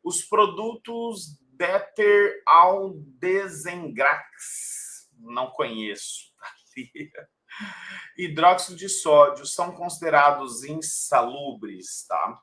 Os produtos Deter-Aldesengrax, não conheço. Hidróxido de sódio são considerados insalubres, tá?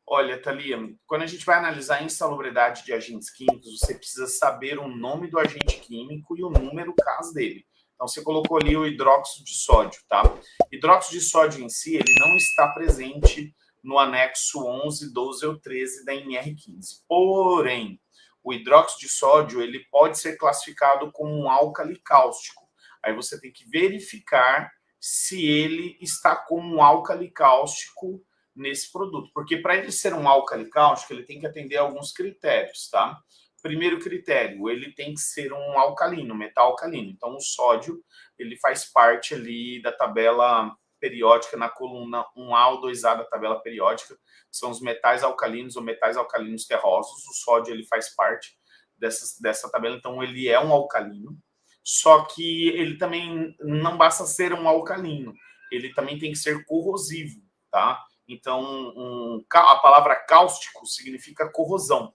Olha, Thalia, quando a gente vai analisar a insalubridade de agentes químicos, você precisa saber o nome do agente químico e o número CAS dele. Então, você colocou ali o hidróxido de sódio, tá? Hidróxido de sódio em si, ele não está presente no anexo 11, 12 ou 13 da NR15. Porém, o hidróxido de sódio, ele pode ser classificado como um álcali cáustico. Aí você tem que verificar se ele está como um álcali cáustico nesse produto. Porque para ele ser um álcali cáustico, ele tem que atender a alguns critérios, tá? Primeiro critério, ele tem que ser um alcalino, metal alcalino. Então, o sódio, ele faz parte ali da tabela periódica, na coluna 1A ou 2A da tabela periódica, que são os metais alcalinos ou metais alcalinos terrosos. O sódio, ele faz parte dessa tabela, então ele é um alcalino. Só que ele também não basta ser um alcalino, ele também tem que ser corrosivo, tá? Então, a palavra cáustico significa corrosão.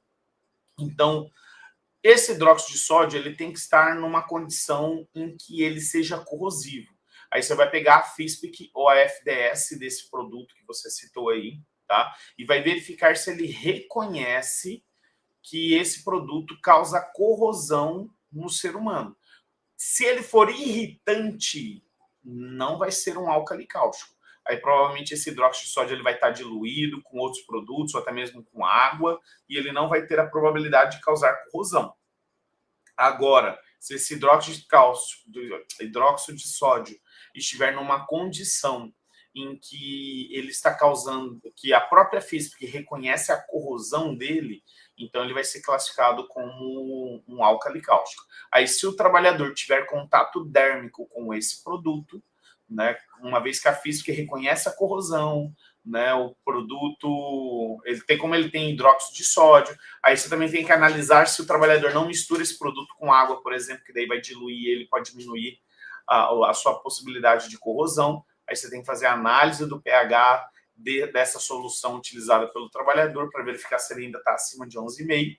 Então, esse hidróxido de sódio, ele tem que estar numa condição em que ele seja corrosivo. Aí você vai pegar a FISPIC ou a FDS desse produto que você citou aí, tá? E vai verificar se ele reconhece que esse produto causa corrosão no ser humano. Se ele for irritante, não vai ser um álcali cáustico. Aí provavelmente esse hidróxido de sódio ele vai estar diluído com outros produtos ou até mesmo com água e ele não vai ter a probabilidade de causar corrosão. Agora, se esse hidróxido de sódio estiver numa condição em que ele está causando, que a própria FISP reconhece a corrosão dele, então ele vai ser classificado como um álcali cáustico. Aí, se o trabalhador tiver contato dérmico com esse produto, né, uma vez que a FISP reconhece a corrosão, né, o produto, ele tem hidróxido de sódio, aí você também tem que analisar se o trabalhador não mistura esse produto com água, por exemplo, que daí vai diluir ele, pode diminuir a sua possibilidade de corrosão. Aí você tem que fazer a análise do pH dessa solução utilizada pelo trabalhador para verificar se ele ainda está acima de 11,5.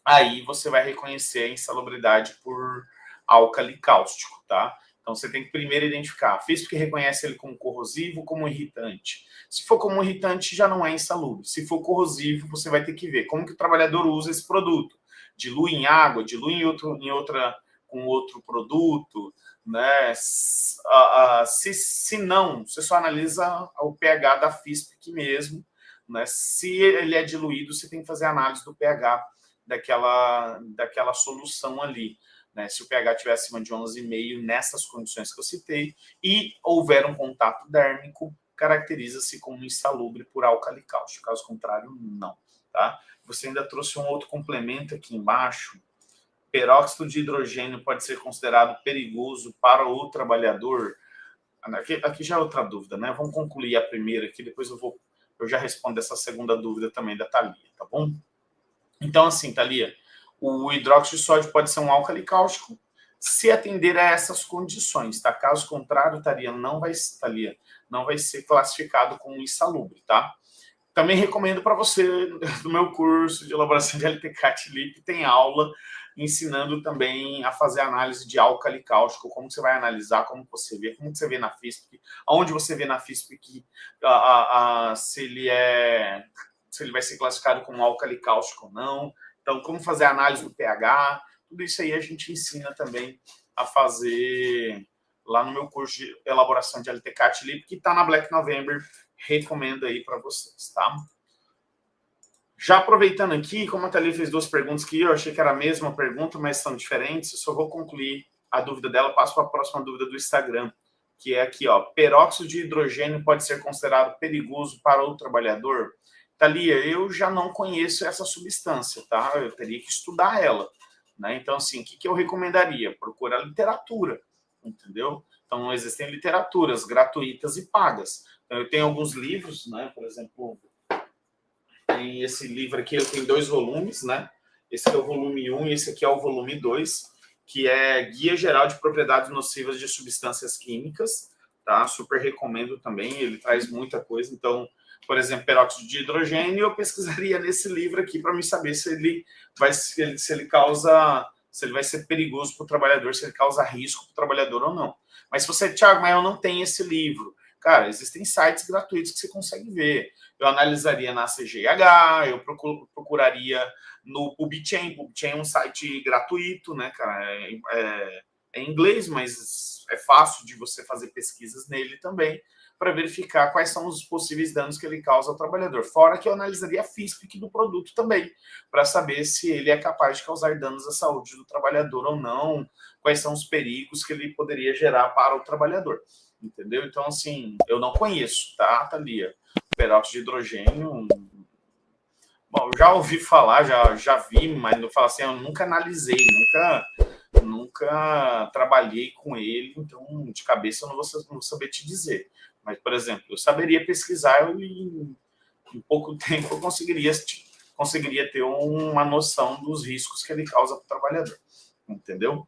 Aí você vai reconhecer a insalubridade por álcali cáustico, tá? Então você tem que primeiro identificar a FISP que reconhece ele como corrosivo ou como irritante. Se for como irritante, já não é insalubre. Se for corrosivo, você vai ter que ver como que o trabalhador usa esse produto. Dilui em água, dilui com outro produto, né? Se não, você só analisa o pH da FISP mesmo, né? Se ele é diluído, você tem que fazer a análise do pH daquela solução ali, né? Se o pH estiver acima de 11,5 nessas condições que eu citei e houver um contato dérmico, caracteriza-se como insalubre por álcali cáustico. Caso contrário, não, tá? Você ainda trouxe um outro complemento aqui embaixo. Peróxido de hidrogênio pode ser considerado perigoso para o trabalhador? Aqui já é outra dúvida, né? Vamos concluir a primeira aqui, depois eu já respondo essa segunda dúvida também da Thalia, tá bom? Então, assim, Thalia, o hidróxido de sódio pode ser um álcali cáustico se atender a essas condições, tá? Caso contrário, Thalia, não vai ser classificado como insalubre, tá? Também recomendo para você, do meu curso de elaboração de LTCAT-LIP, tem aula ensinando também a fazer análise de álcali cáustico, como você vai analisar, como você vê na FISP, onde você vê na FISP se ele vai ser classificado como álcali cáustico ou não. Então, como fazer a análise do pH, tudo isso aí a gente ensina também a fazer lá no meu curso de elaboração de LTCAT-LIP, que está na Black November, recomendo aí para vocês, tá? Já aproveitando aqui, como a Thalia fez duas perguntas que eu achei que era a mesma pergunta, mas são diferentes, eu só vou concluir a dúvida dela, passo para a próxima dúvida do Instagram, que é aqui, ó, peróxido de hidrogênio pode ser considerado perigoso para o trabalhador? Thalia, eu já não conheço essa substância, tá? Eu teria que estudar ela, né? Então, assim, o que eu recomendaria? Procura literatura, entendeu? Então, existem literaturas gratuitas e pagas. Então, eu tenho alguns livros, né? Por exemplo, tem esse livro aqui, ele tem 2 volumes, né? Esse aqui é o volume 1 e esse aqui é o volume 2, que é Guia Geral de Propriedades Nocivas de Substâncias Químicas, tá? Super recomendo também, ele traz muita coisa. Então, por exemplo, peróxido de hidrogênio, eu pesquisaria nesse livro aqui para me saber se ele vai se ele causa, se ele vai ser perigoso para o trabalhador, se ele causa risco para o trabalhador ou não. Mas se você, Thiago, mas eu não tenho esse livro. Cara, existem sites gratuitos que você consegue ver. Eu analisaria na CGIH, eu procuraria no PubChain. PubChain é um site gratuito, né, cara? É em inglês, mas é fácil de você fazer pesquisas nele também para verificar quais são os possíveis danos que ele causa ao trabalhador. Fora que eu analisaria a FISPIC do produto também, para saber se ele é capaz de causar danos à saúde do trabalhador ou não, quais são os perigos que ele poderia gerar para o trabalhador. Entendeu? Então, assim, eu não conheço, tá, Thalia? Peróxido de hidrogênio. Bom, eu já ouvi falar, já vi, mas eu falo assim, eu nunca analisei, nunca trabalhei com ele, então de cabeça eu não vou saber te dizer. Mas, por exemplo, eu saberia pesquisar e em pouco tempo eu conseguiria ter uma noção dos riscos que ele causa para o trabalhador. Entendeu?